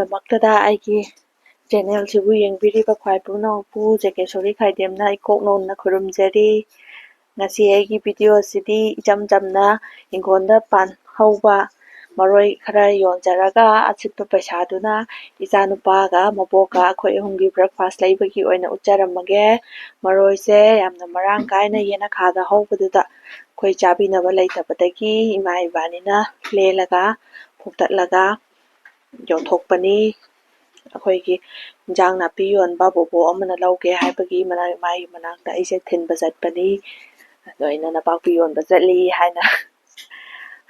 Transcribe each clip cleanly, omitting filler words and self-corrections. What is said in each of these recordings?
ꯄꯨꯝꯅꯃꯛꯇꯗ ꯑꯩꯒꯤ ꯆꯦꯅꯦꯜꯁꯤꯕꯨ ꯌꯦꯡꯕꯤꯔꯤꯕ ꯈ꯭ꯋꯥꯏ ꯄꯨꯝꯅꯃꯛꯄꯨ ꯖꯦꯀꯦꯁꯣꯔꯤ ꯈꯥꯏꯗꯦꯝꯅ ꯏꯀꯣꯛꯅꯧꯅ ꯈꯨꯔꯨꯝꯖꯔꯤ꯫ ꯉꯁꯤ ꯑꯩꯒꯤ ꯚꯤꯗꯤꯑꯣꯁꯤꯗꯤ ꯏꯆꯝ ꯆꯝꯅ ꯏꯪꯈꯣꯜꯗ ꯍꯧꯕ ꯃꯔꯣꯏ ꯈꯔ ꯌꯣꯟꯖꯔꯒ ꯑꯁꯤꯠꯄ ꯄꯩꯁꯥꯗꯨꯅ ꯏꯆꯥꯅꯨꯄꯥꯒ ꯃꯕꯣꯛꯀ ꯑꯩꯈꯣꯏ ꯑꯍꯨꯝꯒꯤ ꯕ꯭ꯔꯦꯛꯐꯥꯁ ꯂꯩꯕꯒꯤ ꯑꯣꯏꯅ ꯎꯠꯆꯔꯝꯃꯒꯦ꯫ ꯃꯔꯣꯏꯁꯦ ꯌꯥꯝꯅ ꯃꯔꯥꯡ ꯀꯥꯏꯅ ꯌꯦꯅꯈꯥꯗ ꯍꯧꯕꯗꯨꯗ ꯑꯩꯈꯣꯏ ꯆꯥꯕꯤꯅꯕ ꯂꯩꯇꯕꯗꯒꯤ ꯏꯃꯥ ꯏꯕꯥꯅꯤꯅ ꯂꯦꯜꯂꯒ ꯐꯨꯛꯇꯠꯂꯒ ꯌꯣꯟꯊꯣꯛꯄꯅꯤ꯫ ꯑꯩꯈꯣꯏꯒꯤ ꯏꯟꯖꯥꯡ ꯅꯥꯄꯤ ꯌꯣꯟꯕ ꯕꯣꯕꯣꯛ ꯑꯃꯅ ꯂꯧꯒꯦ ꯍꯥꯏꯕꯒꯤ ꯃꯥꯒꯤ ꯃꯅꯥꯛꯇ ꯑꯩꯁꯦ ꯊꯤꯟꯕ ꯆꯠꯄꯅꯤ꯫ ꯑꯗꯣ ꯑꯩꯅ ꯅꯄꯥꯛꯄꯤ ꯌꯣꯟꯕ ꯆꯠꯂꯤ ꯍꯥꯏꯅ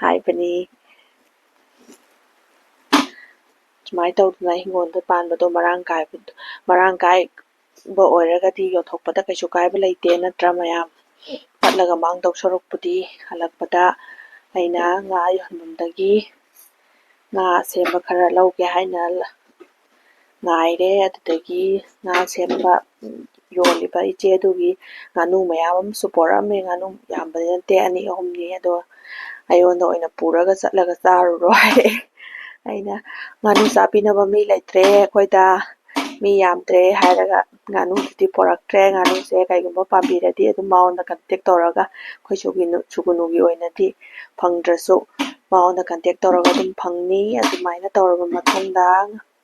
ꯍꯥꯏꯕꯅꯤ꯫ ꯁꯨꯃꯥꯏꯅ ꯇꯧꯗꯅ ꯍꯤꯡꯒꯣꯜꯗ ꯄꯥꯟꯕꯗꯣ ꯃꯔꯥꯡ ꯀꯥꯏꯕ ꯑꯣꯏꯔꯒꯗꯤ ꯌꯣꯟꯊꯣꯛꯄꯗ ꯀꯩꯁꯨ ꯀꯥꯏꯕ ꯂꯩꯇꯦ ꯅꯠꯇ꯭ꯔꯥ ꯃꯌꯥꯝ? ꯄꯠꯂꯒ ꯃꯥꯡꯗꯧ ꯁꯔꯨꯛꯄꯨꯗꯤ ꯍꯜꯂꯛꯄꯗ ꯑꯩꯅ ꯉꯥ ꯌꯣꯟꯐꯝꯗꯒꯤ ꯉꯥ ꯑꯁꯦꯝꯕ ꯈꯔ ꯂꯧꯒꯦ ꯍꯥꯏꯅ ꯉꯥꯏꯔꯦ꯫ ꯑꯗꯨꯗꯒꯤ ꯉꯥ ꯑꯁꯦꯝꯕ ꯌꯣꯜꯂꯤꯕ ꯏꯆꯦꯗꯨꯒꯤ ꯉꯥꯅꯨ ꯃꯌꯥꯝ ꯑꯃꯁꯨ ꯄꯣꯔꯛꯑꯝꯃꯦ꯫ ꯉꯥꯅꯨ ꯌꯥꯝꯕꯗꯤ ꯅꯠꯇꯦ, 2, 3ꯅꯤ꯫ ꯑꯗꯣ ꯑꯩꯉꯣꯟꯗ ꯑꯣꯏꯅ ꯄꯨꯔꯒ ꯆꯠꯂꯒ ꯆꯥꯔꯨꯔꯣ ꯍꯥꯏꯔꯛꯑꯦ꯫ ꯑꯩꯅ ꯉꯥꯅꯨ ꯆꯥꯕꯤꯅꯕ ꯃꯤ ꯂꯩꯇ꯭ꯔꯦ ꯑꯩꯈꯣꯏꯗ, ꯃꯤ ꯌꯥꯝꯗ꯭ꯔꯦ ꯍꯥꯏꯔꯒ ꯉꯥꯅꯨꯗꯨꯗꯤ ꯄꯣꯔꯛꯇ꯭ꯔꯦ꯫ ꯉꯥꯅꯨꯁꯦ ꯀꯩꯒꯨꯝꯕ ꯄꯥꯝꯕꯤꯔꯗꯤ ꯑꯗꯨꯝ ꯃꯉꯣꯟꯗ ꯀꯟꯇꯦꯛ ꯇꯧꯔꯒ ꯑꯩꯈꯣꯏ ꯁꯨꯒꯨꯅꯨꯒꯤ ꯑꯣꯏꯅꯗꯤ ꯐꯪꯗ꯭ꯔꯁꯨ ꯃꯉꯣꯟꯗ ꯀꯟꯇꯦꯛ ꯇꯧꯔꯒ ꯑꯗꯨꯝ ꯐꯪꯅꯤ꯫ ꯑꯗꯨꯃꯥꯏꯅ ꯇꯧꯔꯕ ꯃꯇꯨꯡꯗ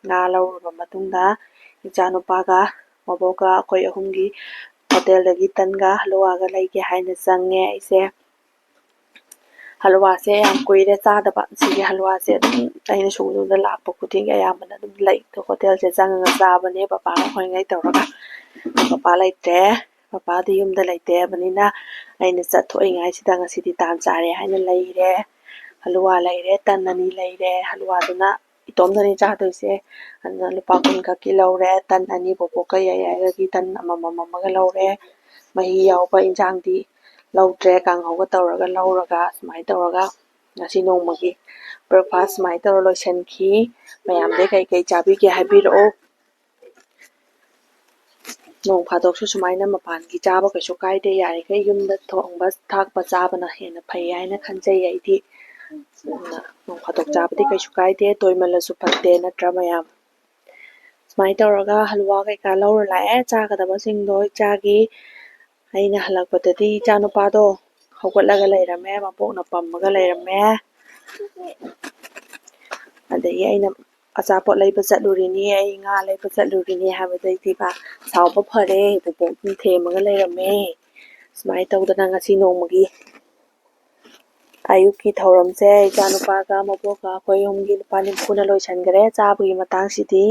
ꯉꯥ ꯂꯧꯔꯨꯕ ꯃꯇꯨꯡꯗ ꯏꯆꯥꯅꯨꯄꯥꯒ ꯃꯕꯣꯛꯀ ꯑꯩꯈꯣꯏ ꯑꯍꯨꯝꯒꯤ ꯍꯣꯇꯦꯜꯗꯒꯤ ꯇꯟꯒ ꯍꯂꯨꯋꯥꯒ ꯂꯩꯒꯦ ꯍꯥꯏꯅ ꯆꯪꯉꯦ ꯑꯩꯁꯦ꯫ ꯍꯂꯨꯋꯥꯁꯦ ꯌꯥꯝ ꯀꯨꯏꯔꯦ ꯆꯥꯗꯕ꯫ ꯁꯤꯒꯤ ꯍꯂꯨꯋꯥꯁꯦ ꯑꯗꯨꯝ ꯑꯩꯅ ꯁꯨꯒꯅꯨꯗ ꯂꯥꯛꯄ ꯈꯨꯗꯤꯡꯒꯤ ꯑꯌꯥꯝꯕꯅ ꯑꯗꯨꯝ ꯍꯣꯇꯦꯜꯁꯦ ꯆꯪꯉꯒ ꯆꯥꯕꯅꯦ ꯄꯄꯥꯒ ꯑꯩꯈꯣꯏꯉꯩ ꯇꯧꯔꯒ꯫ ꯄꯄꯥ ꯂꯩꯇ꯭ꯔꯦ, ꯄꯄꯥꯗꯤ ꯌꯨꯝꯗ ꯂꯩꯇꯦ ꯍꯥꯏꯕꯅꯤꯅ ꯑꯩꯅ ꯆꯠꯊꯣꯛꯏꯉꯥꯏꯁꯤꯗ ꯉꯁꯤꯗꯤ ꯇꯥꯟ ꯆꯥꯔꯦ ꯍꯥꯏꯅ ꯂꯩꯔꯦ꯫ ꯍꯂꯨꯋꯥ ꯂꯩꯔꯦ, ꯇꯟ 2 ꯂꯩꯔꯦ꯫ ꯍꯂꯨꯋꯥꯗꯨꯅ ꯏꯇꯣꯝꯗꯅꯤ ꯆꯥꯗꯣꯏꯁꯦ, ꯑꯗꯨꯅ ꯂꯨꯄꯥ 20 ꯈꯛꯀꯤ ꯂꯧꯔꯦ꯫ ꯇꯟ 2 ꯕꯣꯕꯣꯛꯀ ꯌꯥꯏꯒꯒꯤ ꯇꯟ ꯑꯃꯃꯝ ꯑꯃꯒ ꯂꯧꯔꯦ꯫ ꯃꯍꯤ ꯌꯥꯎꯕ ꯏꯟꯖꯥꯡꯗꯤ ꯂꯧꯗ꯭ꯔꯦ, ꯀꯥꯡꯍꯧꯒ ꯇꯧꯔꯒ ꯂꯧꯔꯒ ꯁꯨꯃꯥꯏꯅ ꯇꯧꯔꯒ ꯉꯁꯤ ꯅꯣꯡꯃꯒꯤ ꯕ꯭ꯔꯦꯛꯐꯥꯁ ꯁꯨꯃꯥꯏꯅ ꯇꯧꯔ ꯂꯣꯏꯁꯤꯟꯈꯤ꯫ ꯃꯌꯥꯝꯗꯩ ꯀꯩꯀꯩ ꯆꯥꯕꯤꯒꯦ ꯍꯥꯏꯕꯤꯔꯛꯑꯣ꯫ ꯅꯣꯡ ꯐꯥꯗꯣꯛꯁꯨ ꯁꯨꯃꯥꯏꯅ ꯃꯄꯥꯟꯒꯤ ꯆꯥꯕ ꯀꯩꯁꯨ ꯀꯥꯏꯗꯦ, ꯌꯥꯔꯤꯈꯩ ꯌꯨꯝꯗ ꯊꯣꯡꯕ ꯊꯥꯛꯄ ꯆꯥꯕꯅ ꯍꯦꯟꯅ ꯐꯩ ꯍꯥꯏꯅ ꯈꯟꯖꯩ ꯑꯩꯗꯤ꯫ ꯅꯣꯡ ꯐꯥꯗꯣꯛ ꯆꯥꯕꯗꯤ ꯀꯩꯁꯨ ꯀꯥꯏꯗꯦ, ꯇꯣꯏꯃꯜꯂꯁꯨ ꯐꯠꯇꯦ ꯅꯠꯇ꯭ꯔꯥ ꯃꯌꯥꯝ? ꯁꯨꯃꯥꯏꯅ ꯇꯧꯔꯒ ꯍꯂꯨꯋꯥ ꯀꯩꯀꯥ ꯂꯧꯔ ꯂꯥꯛꯑꯦ, ꯆꯥꯒꯗꯕꯁꯤꯡꯗꯣ ꯏꯆꯥꯒꯤ꯫ ꯑꯩꯅ ꯍꯜꯂꯛꯄꯗꯗꯤ ꯏꯆꯥꯅꯨꯄꯥꯗꯣ ꯍꯧꯒꯠꯂꯒ ꯂꯩꯔꯝꯃꯦ, ꯃꯕꯣꯛꯅ ꯄꯝꯃꯒ ꯂꯩꯔꯝꯃꯦ꯫ ꯑꯗꯒꯤ ꯑꯩꯅ ꯑꯆꯥꯄꯣꯠ ꯂꯩꯕ ꯆꯠꯂꯨꯔꯤꯅꯤ, ꯑꯩ ꯉꯥ ꯂꯩꯕ ꯆꯠꯂꯨꯔꯤꯅꯤ ꯍꯥꯏꯕꯗꯩꯗꯤ ꯃꯥ ꯁꯥꯎꯕ ꯐꯔꯦ, ꯕꯣꯕꯣꯛꯅ ꯊꯦꯝꯃꯒ ꯂꯩꯔꯝꯃꯦ꯫ ꯁꯨꯃꯥꯏꯅ ꯇꯧꯗꯅ ꯉꯁꯤ ꯅꯣꯡꯃꯒꯤ ꯑꯌꯨꯛꯀꯤ ꯊꯧꯔꯝꯁꯦ ꯏꯆꯥꯅꯨꯄꯥꯒ ꯃꯕꯣꯛꯀ ꯑꯩꯈꯣꯏ ꯑꯍꯨꯝꯒꯤ ꯂꯨꯄꯥ 90ꯅ ꯂꯣꯏꯁꯤꯟꯈ꯭ꯔꯦ꯫ ꯆꯥꯕꯒꯤ ꯃꯇꯥꯡꯁꯤꯗꯤ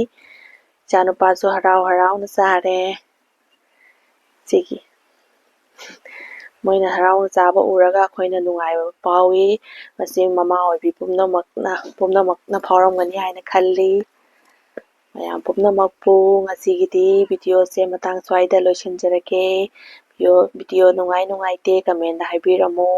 ꯏꯆꯥꯅꯨꯄꯥꯁꯨ ꯍꯔꯥꯎ ꯍꯔꯥꯎꯅ ꯆꯥꯔꯦ꯫ ꯃꯣꯏꯅ ꯍꯔꯥꯎꯅ ꯆꯥꯕ ꯎꯔꯒ ꯑꯩꯈꯣꯏꯅ ꯅꯨꯡꯉꯥꯏꯕ ꯐꯥꯎꯏ꯫ ꯃꯁꯤ ꯃꯃꯥ ꯑꯣꯏꯕꯤ ꯄꯨꯝꯅꯃꯛꯅ ꯐꯥꯎꯔꯝꯒꯅꯤ ꯍꯥꯏꯅ ꯈꯜꯂꯤ꯫ ꯃꯌꯥꯝ ꯄꯨꯝꯅꯃꯛꯄꯨ ꯉꯁꯤꯒꯤꯗꯤ ꯚꯤꯗꯤꯑꯣꯁꯦ ꯃꯇꯥꯡ ꯁ꯭ꯋꯥꯏꯗ ꯂꯣꯏꯁꯤꯟꯖꯔꯒꯦ꯫ ꯚꯤꯗꯤꯑꯣ ꯅꯨꯡꯉꯥꯏ ꯅꯨꯡꯉꯥꯏꯇꯦ ꯀꯃꯦꯟꯗ ꯍꯥꯏꯕꯤꯔꯝꯃꯨ꯫